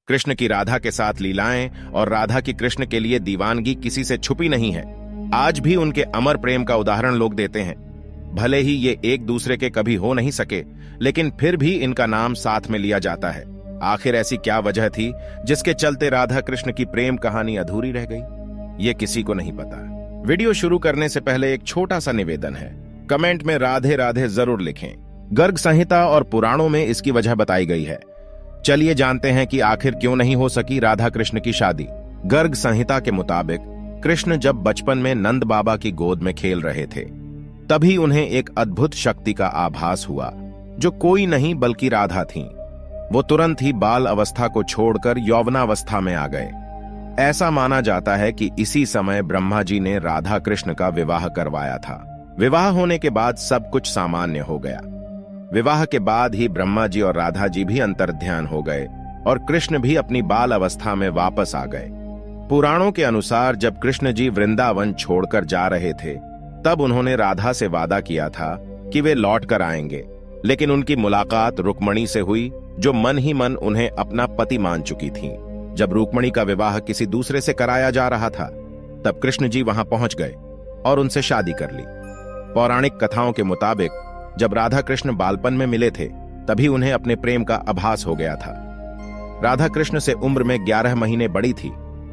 कृष्ण की राधा के साथ लीलाएं और राधा की कृष्ण के लिए दीवानगी किसी से छुपी नहीं है। आज भी उनके अमर प्रेम का उदाहरण लोग देते हैं। भले ही ये एक दूसरे के कभी हो नहीं सके, लेकिन फिर भी इनका नाम साथ में लिया जाता है। आखिर ऐसी क्या वजह थी जिसके चलते राधा कृष्ण की प्रेम कहानी अधूरी रह गई? ये किसी को नहीं पता। वीडियो शुरू करने से पहले एक छोटा सा निवेदन है, कमेंट में राधे राधे जरूर लिखें। गर्ग संहिता और पुराणों में इसकी वजह बताई गई है। चलिए जानते हैं कि आखिर क्यों नहीं हो सकी राधा कृष्ण की शादी। गर्ग संहिता के मुताबिक कृष्ण जब बचपन में नंद बाबा की गोद में खेल रहे थे, तभी उन्हें एक अद्भुत शक्ति का आभास हुआ, जो कोई नहीं बल्कि राधा थीं। वो तुरंत ही बाल अवस्था को छोड़कर यौवनावस्था में आ गए। ऐसा माना जाता है कि इसी समय ब्रह्मा जी ने राधा कृष्ण का विवाह करवाया था। विवाह होने के बाद सब कुछ सामान्य हो गया। विवाह के बाद ही ब्रह्मा जी और राधा जी भी अंतर्ध्यान हो गए और कृष्ण भी अपनी बाल अवस्था में वापस आ गए। पुराणों के अनुसार जब कृष्ण जी वृंदावन छोड़कर जा रहे थे, तब उन्होंने राधा से वादा किया था कि वे लौट कर आएंगे, लेकिन उनकी मुलाकात रुक्मणी से हुई, जो मन ही मन उन्हें अपना पति मान चुकी थीं। जब रुक्मणी का विवाह किसी दूसरे से कराया जा रहा था, तब कृष्ण जी वहां पहुंच गए और उनसे शादी कर ली। पौराणिक कथाओं के मुताबिक जब राधा कृष्ण बालपन में मिले थे, तभी उन्हें अपने प्रेम का आभास हो गया था। राधा कृष्ण से उम्र में 11 महीने बड़ी थी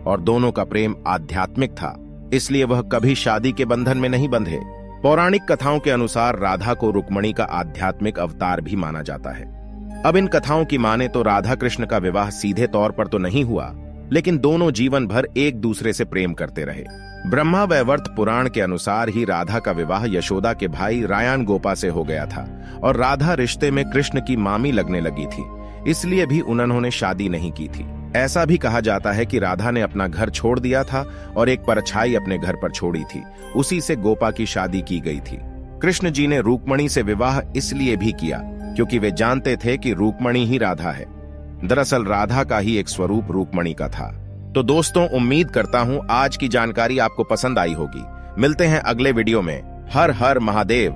और दोनों का प्रेम आध्यात्मिक था, इसलिए वह कभी शादी के बंधन में नहीं बंधे। पौराणिक कथाओं के अनुसार राधा को रुक्मणी का आध्यात्मिक अवतार भी माना जाता है। अब इन कथाओं की माने तो राधा कृष्ण का विवाह सीधे तौर पर तो नहीं हुआ, लेकिन दोनों जीवन भर एक दूसरे से प्रेम करते रहे। ब्रह्मा वैवर्त पुराण के अनुसार ही राधा का विवाह यशोदा के भाई रायन गोपा से हो गया था और राधा रिश्ते में कृष्ण की मामी लगने लगी थी, इसलिए भी उन्होंने शादी नहीं की थी। ऐसा भी कहा जाता है कि राधा ने अपना घर छोड़ दिया था और एक परछाई अपने घर पर छोड़ी थी, उसी से गोपा की शादी की गई थी। कृष्ण जी ने रुक्मणी से विवाह इसलिए भी किया क्योंकि वे जानते थे कि रुक्मणी ही राधा है। दरअसल राधा का ही एक स्वरूप रुक्मणी का था। तो दोस्तों, उम्मीद करता हूं आज की जानकारी आपको पसंद आई होगी। मिलते हैं अगले वीडियो में। हर हर महादेव।